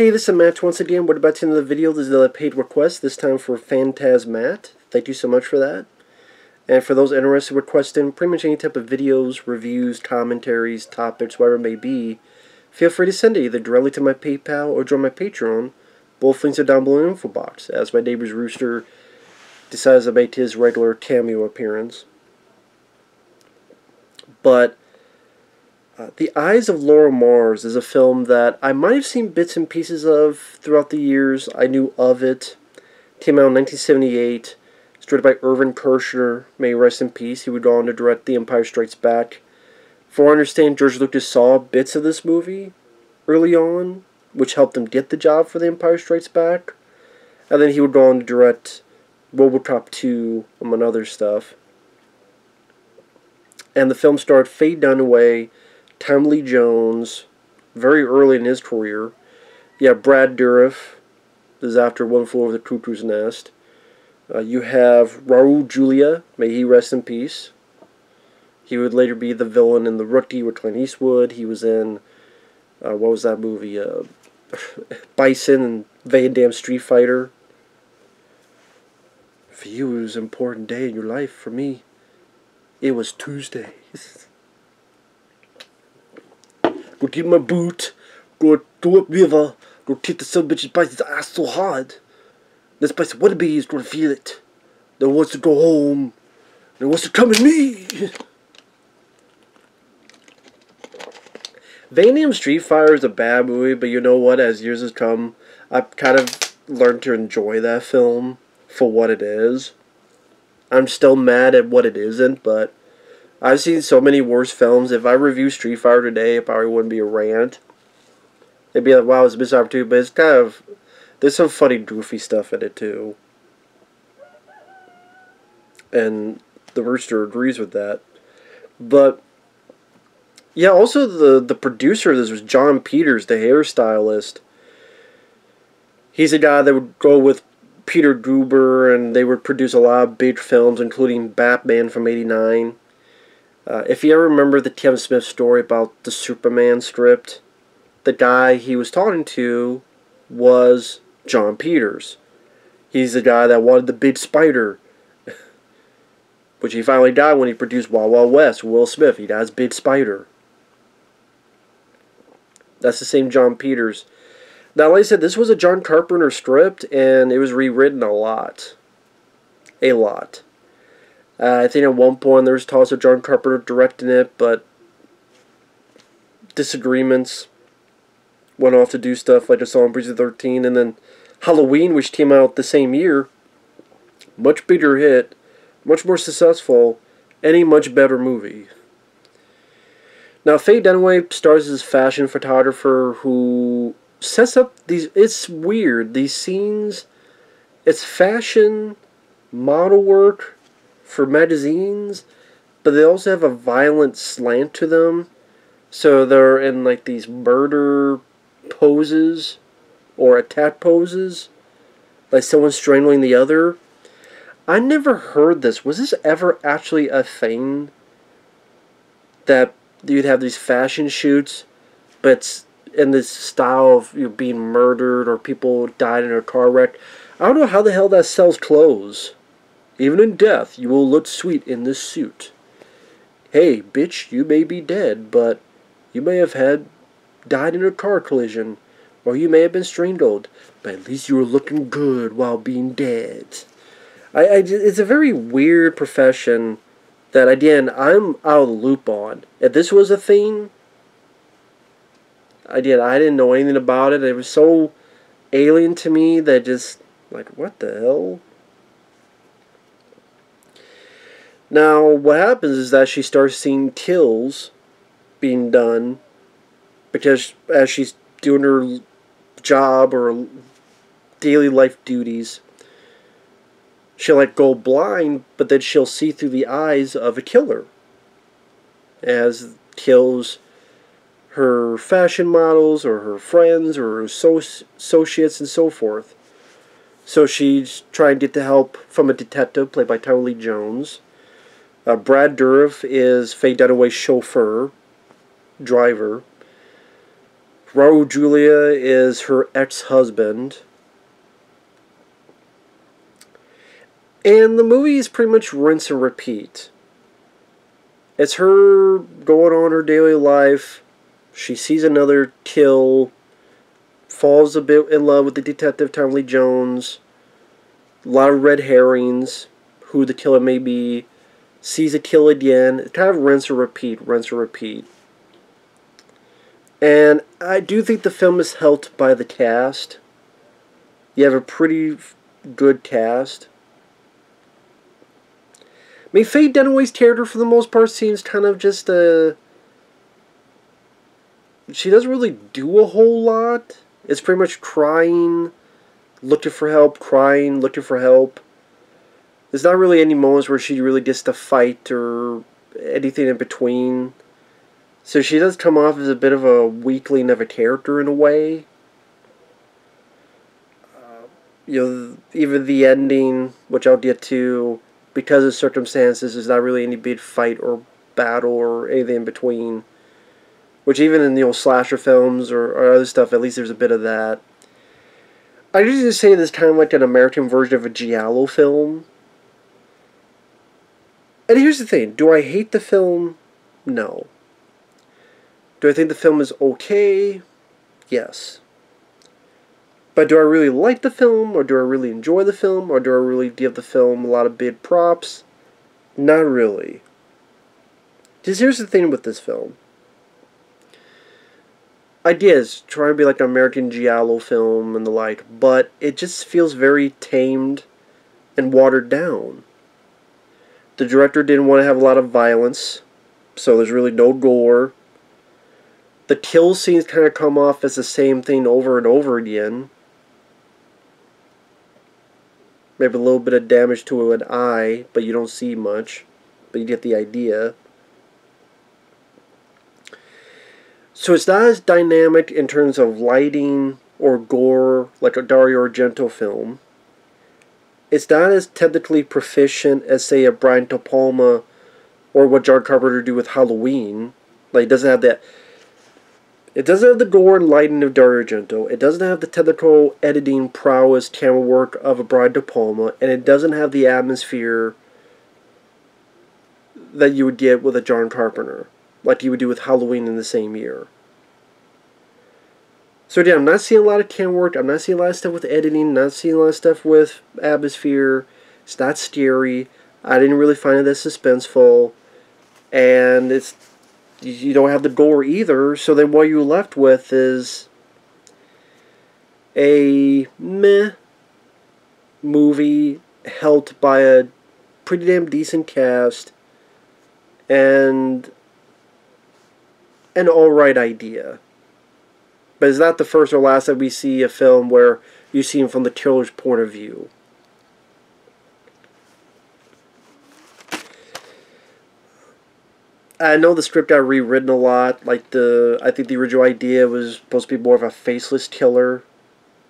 Hey, this is Matt once again. We're about to end the video. This is a paid request, this time for phantasmatt. Thank you so much for that. And for those interested in requesting pretty much any type of videos, reviews, commentaries, topics, whatever it may be, feel free to send it either directly to my PayPal or join my Patreon. Both links are down below in the info box, as my neighbor's rooster decides to make his regular cameo appearance. But The Eyes of Laura Mars is a film that I might have seen bits and pieces of throughout the years. I knew of it. Came out in 1978. It's directed by Irvin Kershner. May he rest in peace. He would go on to direct The Empire Strikes Back. For I understand, George Lucas saw bits of this movie early on, which helped him get the job for The Empire Strikes Back. And then he would go on to direct RoboCop 2, among other stuff. And the film starred Faye Dunaway, Tommy Lee Jones, very early in his career. You have Brad Dourif, this is after One Flew Over the Cuckoo's Nest. You have Raul Julia, may he rest in peace. He would later be the villain in The Rookie with Clint Eastwood. He was in, what was that movie? Bison and Van Damme Street Fighter. For you, it was an important day in your life. For me, it was Tuesday. Go get my boot, go up river, go kick the son of a bitch's bice's ass so hard. This bicycle wannabe is gonna feel it. That wants to go home, that wants to come with me. Van Damme Street Fighter is a bad movie, but you know what, as years has come, I've kind of learned to enjoy that film for what it is. I'm still mad at what it isn't, but I've seen so many worse films. If I review Street Fighter today, it probably wouldn't be a rant. It'd be like, wow, it's a missed opportunity, but it's kind of, there's some funny, goofy stuff in it, too. And the Rooster agrees with that. But, yeah, also the producer of this was John Peters, the hairstylist. He's a guy that would go with Peter Guber, and they would produce a lot of big films, including Batman from '89. If you ever remember the Kevin Smith story about the Superman script, the guy he was talking to was John Peters. He's the guy that wanted the big spider, which he finally got when he produced Wild Wild West. Will Smith, he got his big spider. That's the same John Peters. Now, like I said, this was a John Carpenter script, and it was rewritten a lot. A lot. I think at one point there was talks of John Carpenter directing it, but disagreements went off to do stuff like I saw in Breezy 13, and then Halloween, which came out the same year, much bigger hit, much more successful, and a much better movie. Now, Faye Dunaway stars as a fashion photographer who sets up these, it's weird, these scenes, it's fashion, model work for magazines, but they also have a violent slant to them. So they're in like these murder poses or attack poses, like someone strangling the other. I never heard this. Was this ever actually a thing? That you'd have these fashion shoots, but it's in this style of being murdered or people died in a car wreck. I don't know how the hell that sells clothes. Even in death, you will look sweet in this suit. Hey, bitch, you may be dead, but you may have died in a car collision, or you may have been strangled, but at least you were looking good while being dead. It's a very weird profession that, again, I'm out of the loop on. If this was a thing, I didn't know anything about it. It was so alien to me that just, like, what the hell? Now, what happens is that she starts seeing kills being done because as she's doing her job or daily life duties, she'll like go blind, but then she'll see through the eyes of a killer as kills her fashion models or her friends or her associates and so forth. So she's trying to get the help from a detective played by Tommy Lee Jones. Brad Dourif is Faye Dunaway's chauffeur, driver. Raul Julia is her ex-husband. And the movie is pretty much rinse and repeat. It's her going on her daily life. She sees another kill. Falls a bit in love with the detective Tommy Lee Jones. A lot of red herrings. Who the killer may be. Sees a kill again. It's kind of rinse and repeat, rinse and repeat. And I do think the film is helped by the cast. You have a pretty good cast. I mean, Faye Dunaway's character, for the most part, seems kind of just a... She doesn't really do a whole lot. It's pretty much crying, looking for help, crying, looking for help. There's not really any moments where she really gets to fight or anything in between. So she does come off as a bit of a weakling of a character in a way. Even the ending, which I'll get to, because of circumstances, there's not really any big fight or battle or anything in between. Which even in the old slasher films or other stuff, at least there's a bit of that. I usually say this kind of like an American version of a giallo film. And here's the thing, do I hate the film? No. Do I think the film is okay? Yes. But do I really like the film, or do I really enjoy the film, or do I really give the film a lot of big props? Not really. Because here's the thing with this film. Ideas, trying to be like an American giallo film and the like, but it just feels very tamed and watered down. The director didn't want to have a lot of violence, so there's really no gore. The kill scenes kind of come off as the same thing over and over again. Maybe a little bit of damage to an eye, but you don't see much. But you get the idea. So it's not as dynamic in terms of lighting or gore like a Dario Argento film. It's not as technically proficient as, say, a Brian De Palma or what John Carpenter do with Halloween. Like, it doesn't have that. It doesn't have the gore and lighting of Dario Argento. It doesn't have the technical editing prowess, camera work of a Brian De Palma, and it doesn't have the atmosphere that you would get with a John Carpenter, like you would do with Halloween in the same year. So again, I'm not seeing a lot of camera work. I'm not seeing a lot of stuff with editing. Not seeing a lot of stuff with atmosphere. It's not scary. I didn't really find it as suspenseful, and it's. You don't have the gore either, so then what you're left with is a meh movie helped by a pretty damn decent cast and an alright idea. But it's not the first or last that we see a film where you see him from the killer's point of view. I know the script got rewritten a lot. Like I think the original idea was supposed to be more of a faceless killer.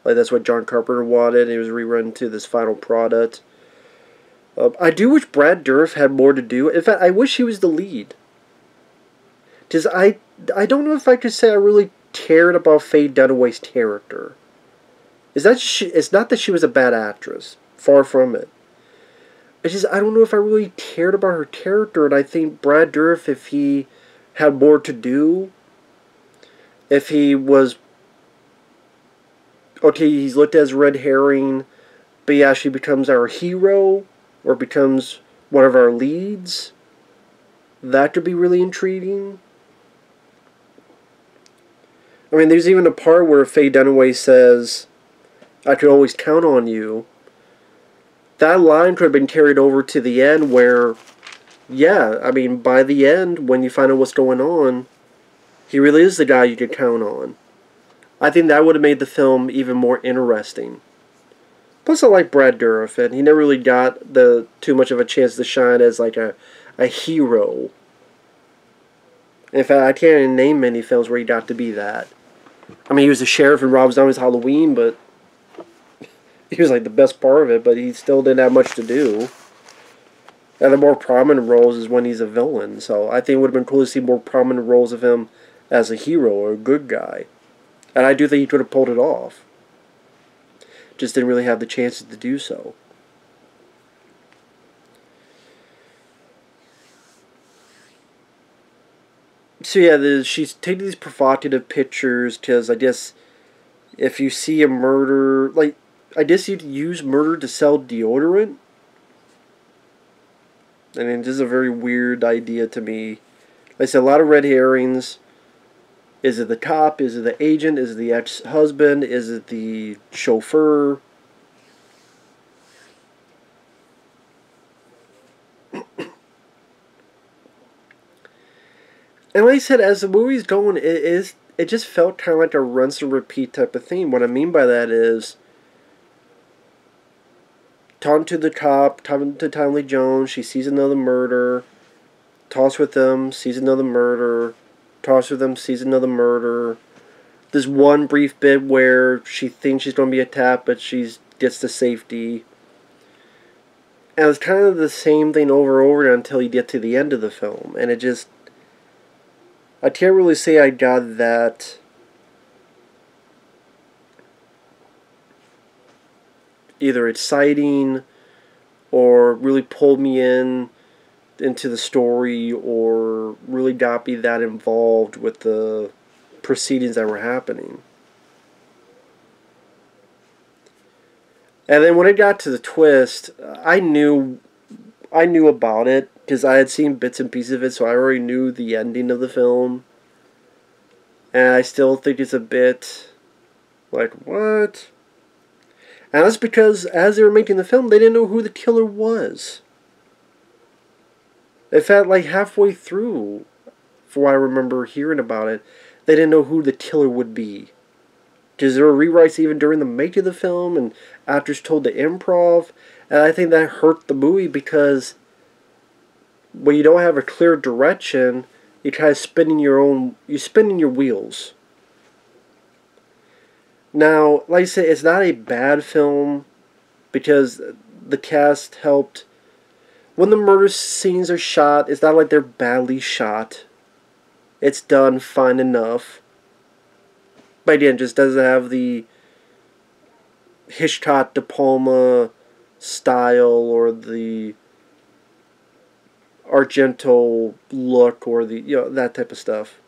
Like that's what John Carpenter wanted. It was rewritten to this final product. I do wish Brad Dourif had more to do. In fact, I wish he was the lead. Because I don't know if I could say I really cared about Faye Dunaway's character. It's not that she was a bad actress. Far from it. I don't know if I really cared about her character, and I think Brad Dourif, if he had more to do, if he was, okay, he's looked as red herring, but he actually becomes our hero, or becomes one of our leads, that could be really intriguing. I mean, there's even a part where Faye Dunaway says, "I could always count on you." That line could have been carried over to the end where, yeah, I mean, by the end, when you find out what's going on, he really is the guy you could count on. I think that would have made the film even more interesting. Plus, I like Brad Dourif, and he never really got too much of a chance to shine as like a hero. In fact, I can't even name many films where he got to be that. I mean, he was the sheriff in Rob Zombie's Halloween, but he was like the best part of it, but he still didn't have much to do. And the more prominent roles is when he's a villain. So I think it would have been cool to see more prominent roles of him as a hero or a good guy. And I do think he could have pulled it off. Just didn't really have the chances to do so. So yeah, she's taking these provocative pictures because I guess if you see a murder, like, I guess you'd use murder to sell deodorant. I mean, this is a very weird idea to me. Like I said, a lot of red herrings. Is it the cop? Is it the agent? Is it the ex-husband? Is it the chauffeur? And like I said, as the movie's going, it just felt kind of like a rinse and repeat type of theme. What I mean by that is, talking to the cop, talking to Tommy Lee Jones, she sees another murder, talks with them, sees another murder, talks with them, sees another murder. There's one brief bit where she thinks she's going to be attacked, but she gets to safety. And it's kind of the same thing over and over until you get to the end of the film. And it just... I can't really say I got that either exciting or really pulled me into the story or really got me that involved with the proceedings that were happening. And then when it got to the twist, I knew about it because I had seen bits and pieces of it, so I already knew the ending of the film. And I still think it's a bit like, what? And that's because as they were making the film, they didn't know who the killer was. In fact, like halfway through, for what I remember hearing about it, they didn't know who the killer would be. Because there were rewrites even during the making of the film, and actors told to improv. And I think that hurt the movie because when you don't have a clear direction, you're kind of spinning your wheels. Now, like I said, it's not a bad film because the cast helped. When the murder scenes are shot, it's not like they're badly shot. It's done fine enough. But again, it just doesn't have the Hitchcock De Palma style or the Argento look or the, that type of stuff.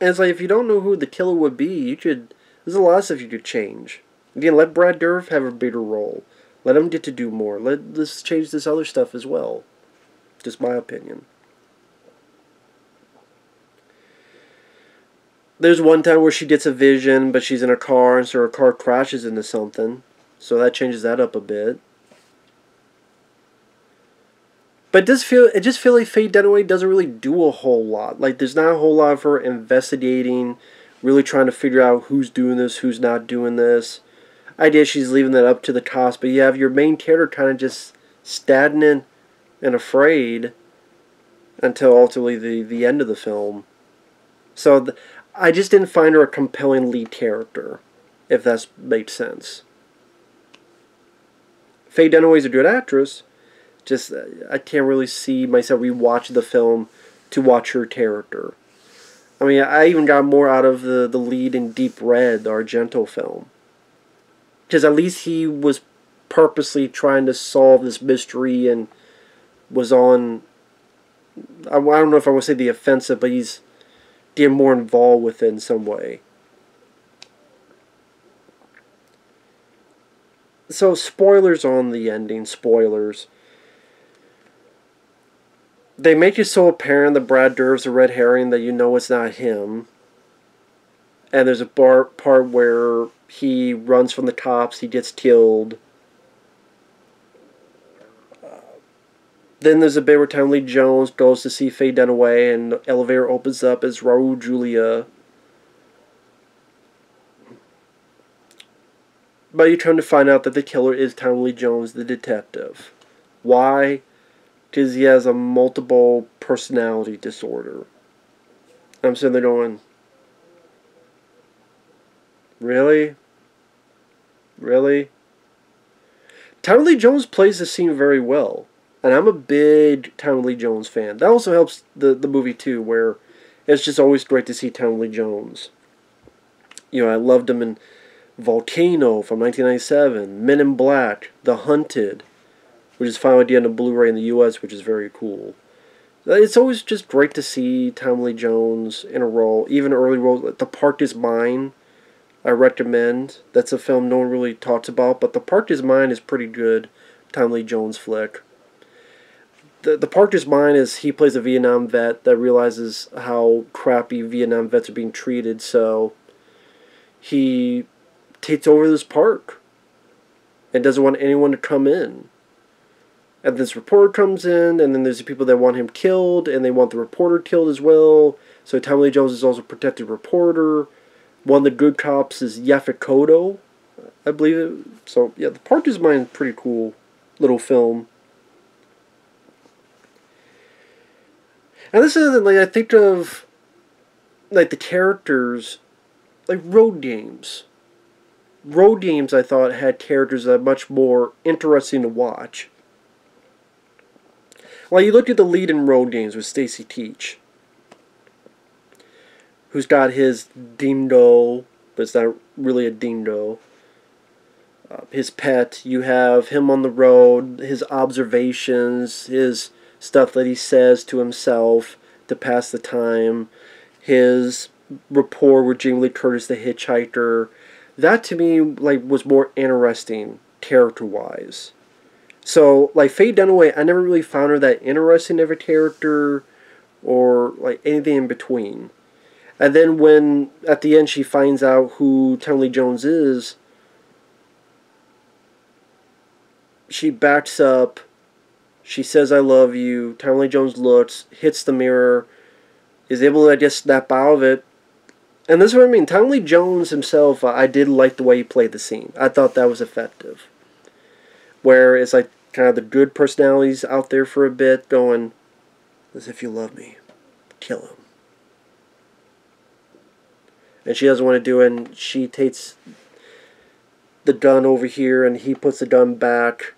And it's like, if you don't know who the killer would be, there's a lot of stuff you could change. Again, let Brad Dourif have a bigger role. Let him get to do more. Let's change this other stuff as well. Just my opinion. There's one time where she gets a vision, but she's in a car, and so her car crashes into something. So that changes that up a bit. But it just feels like Faye Dunaway doesn't really do a whole lot. Like, there's not a whole lot of her investigating, really trying to figure out who's doing this, who's not doing this. I guess she's leaving that up to the cast, but you have your main character kind of just stagnant and afraid until ultimately the end of the film. So I just didn't find her a compelling lead character, if that makes sense. Faye Dunaway's a good actress. Just, I can't really see myself rewatching the film to watch her character. I mean, I even got more out of the lead in Deep Red, the Argento film. Because at least he was purposely trying to solve this mystery and was on, I don't know if I want to say the offensive, but he's getting more involved with it in some way. So, spoilers on the ending, spoilers. They make it so apparent that Brad Dourif's a red herring that you know it's not him. And there's a part where he runs from the cops, he gets killed. Then there's a bit where Tommy Lee Jones goes to see Faye Dunaway and the elevator opens up as Raul Julia. But you come to find out that the killer is Tommy Lee Jones, the detective. Why? Because he has a multiple personality disorder. I'm sitting there going, really? Really? Tommy Lee Jones plays the scene very well. And I'm a big Tommy Lee Jones fan. That also helps the movie too, where it's just always great to see Tommy Lee Jones. You know, I loved him in Volcano from 1997, Men in Black, The Hunted, which is finally getting a Blu-ray in the U.S., which is very cool. It's always just great to see Tommy Lee Jones in a role, even early roles. The Park Is Mine, I recommend. That's a film no one really talks about, but The Park Is Mine is pretty good Tommy Lee Jones flick. The Park Is Mine is he plays a Vietnam vet that realizes how crappy Vietnam vets are being treated, so he takes over this park and doesn't want anyone to come in. And this reporter comes in, and then there's the people that want him killed, and they want the reporter killed as well. So Tommy Lee Jones is also a protected reporter. One of the good cops is Yaphet Kotto, I believe it. So yeah, The Park Is Mine is a pretty cool little film. And this is like I think of like the characters, like Road Games. Road Games I thought had characters that are much more interesting to watch. Well, you look at the lead in Road Games with Stacy Keach, who's got his dingo, but it's not really a dingo. His pet. You have him on the road, his observations, his stuff that he says to himself to pass the time, his rapport with Jamie Lee Curtis, the hitchhiker. That to me like was more interesting character-wise. So, like, Faye Dunaway, I never really found her that interesting of a character or, like, anything in between. And then when, at the end, she finds out who Tommy Lee Jones is, she backs up, she says, I love you, Tommy Lee Jones looks, hits the mirror, is able to, I guess, snap out of it. And this is what I mean, Tommy Lee Jones himself, I did like the way he played the scene. I thought that was effective. Where it's like kind of the good personalities out there for a bit going, as if you love me, kill him. And she doesn't want to do it, and she takes the gun over here, and he puts the gun back,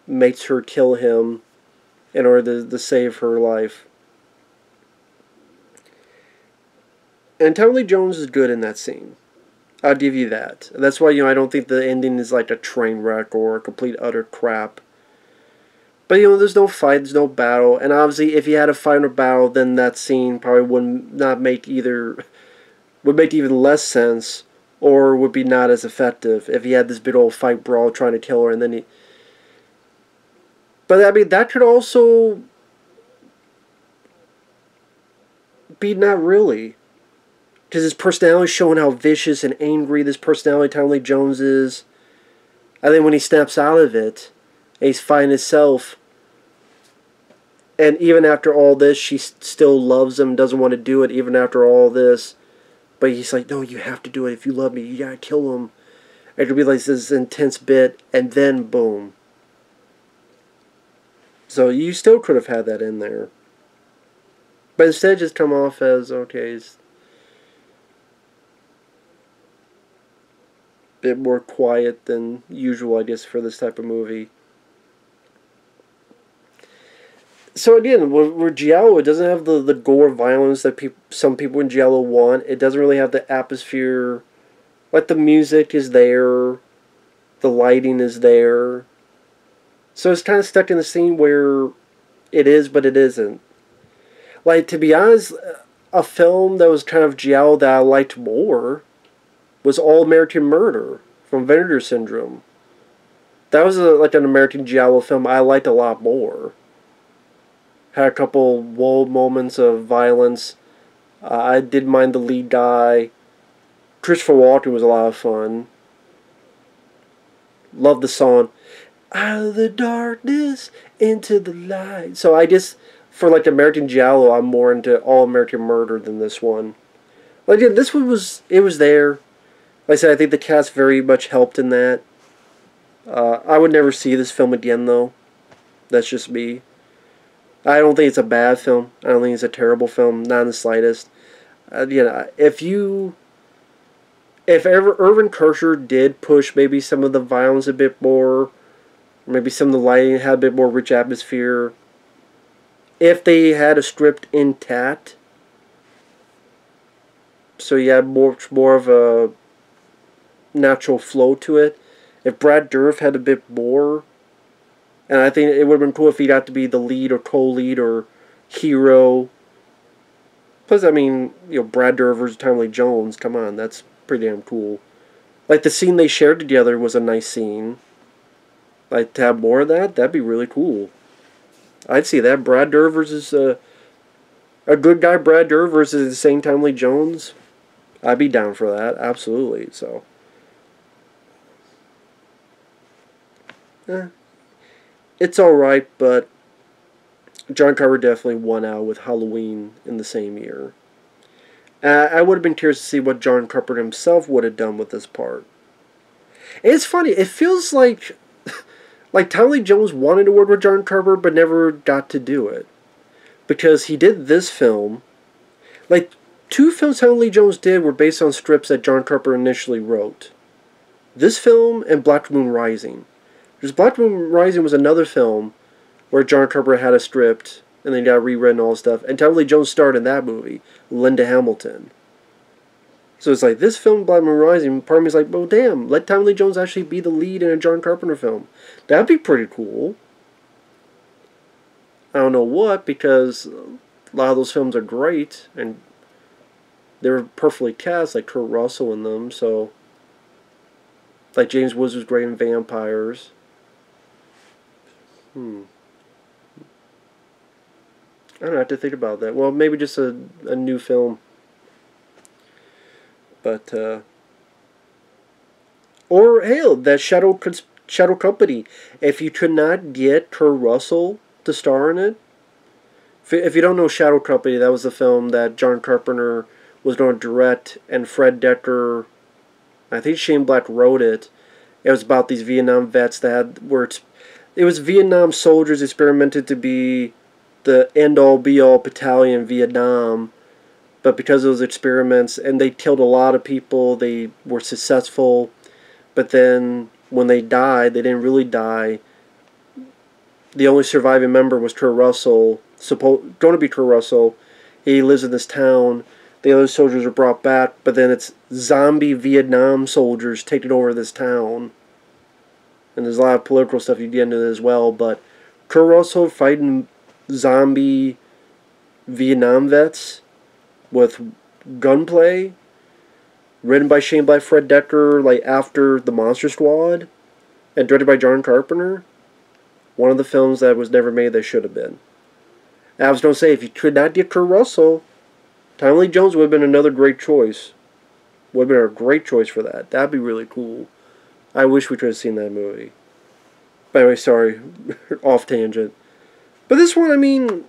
makes her kill him in order to save her life. And Tommy Lee Jones is good in that scene. I'll give you that. That's why, you know, I don't think the ending is like a train wreck or a complete utter crap. But, you know, there's no fight, there's no battle. And obviously, if you had a fight or battle, then that scene probably would not make either... would make even less sense, or would be not as effective if he had this big old fight brawl trying to kill her, and then he... But, I mean, that could also be not really. Because his personality is showing how vicious and angry this personality Tommy Lee Jones is. And then when he snaps out of it, and he's fighting himself, and even after all this, she still loves him, doesn't want to do it, even after all this. But he's like, no, you have to do it. If you love me, you gotta kill him. It could be like this intense bit, and then boom. So you still could have had that in there. But instead just come off as, okay, he's bit more quiet than usual, I guess, for this type of movie. So again, where Giallo, it doesn't have the gore violence that some people in Giallo want. It doesn't really have the atmosphere. Like, the music is there. The lighting is there. So it's kind of stuck in the scene where it is, but it isn't. Like, to be honest, a film that was kind of Giallo that I liked more was All American Murder from Vinegar Syndrome. That was like an American Giallo film I liked a lot more. Had a couple bold moments of violence. I did mind the lead guy. Christopher Walken was a lot of fun. Loved the song, out of the darkness, into the light. So I just, for like American Giallo, I'm more into All American Murder than this one. Like, yeah, this one was, it was there. Like I said, I think the cast very much helped in that. I would never see this film again, though. That's just me. I don't think it's a bad film. I don't think it's a terrible film, not in the slightest. You know, if Irvin Kershner did push maybe some of the violence a bit more, Maybe some of the lighting had a bit more rich atmosphere. If they had a script intact, so you had more of a natural flow to it. If Brad Dourif had a bit more, and I think it would have been cool if he got to be the lead or co-lead or hero. Plus, I mean, Brad Dourif versus Tommy Lee Jones. Come on, that's pretty damn cool. Like, the scene they shared together was a nice scene. Like, to have more of that, that'd be really cool. I'd see that. Brad Dourif versus a good guy Brad Dourif versus the same Tommy Lee Jones. I'd be down for that, absolutely. So, it's alright, but John Carpenter definitely won out with Halloween in the same year. I would have been curious to see what John Carpenter himself would have done with this part. And it's funny, it feels like Tommy Lee Jones wanted to work with John Carpenter but never got to do it. Because he did this film. Like, 2 films Tommy Lee Jones did were based on scripts that John Carpenter initially wrote. This film and Black Moon Rising. Because Black Moon Rising was another film where John Carpenter had a script and then got rewritten and all this stuff. And Tommy Lee Jones starred in that movie, Linda Hamilton. So it's like, this film, Black Moon Rising, part of me is like, well, damn, let Tommy Lee Jones actually be the lead in a John Carpenter film. That'd be pretty cool. I don't know what, because a lot of those films are great, and they were perfectly cast, like Kurt Russell in them, so... Like, James Woods was great in Vampires. I don't have to think about that. Well, maybe just a new film. But, or, hell, that Shadow Company. If you could not get Kurt Russell to star in it. If you don't know Shadow Company, that was the film that John Carpenter was going to direct, and Fred Decker, I think Shane Black wrote it. It was about these Vietnam vets that had, it was Vietnam soldiers experimented to be the end-all, be-all battalion in Vietnam, but because of those experiments, and they killed a lot of people, they were successful, but then when they died, they didn't really die. The only surviving member was Kurt Russell, going to be Kurt Russell. He lives in this town. The other soldiers are brought back, but then it's zombie Vietnam soldiers taking over this town. And there's a lot of political stuff you get into as well, but Kurt Russell fighting zombie Vietnam vets with gunplay, written by Shane Black, Fred Decker, like after The Monster Squad, and directed by John Carpenter. One of the films that was never made that should have been. And I was going to say, if you could not get Kurt Russell, Tommy Lee Jones would have been another great choice. Would have been a great choice for that. That'd be really cool. I wish we could have seen that movie. But anyway, sorry. Off tangent. But this one, I mean,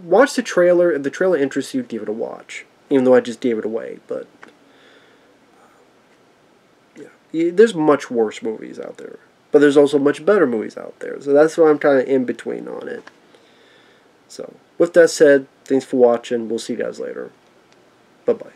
watch the trailer. If the trailer interests you, give it a watch. Even though I just gave it away. But, yeah. There's much worse movies out there. But there's also much better movies out there. So that's why I'm kind of in between on it. So, with that said, thanks for watching. We'll see you guys later. Bye-bye.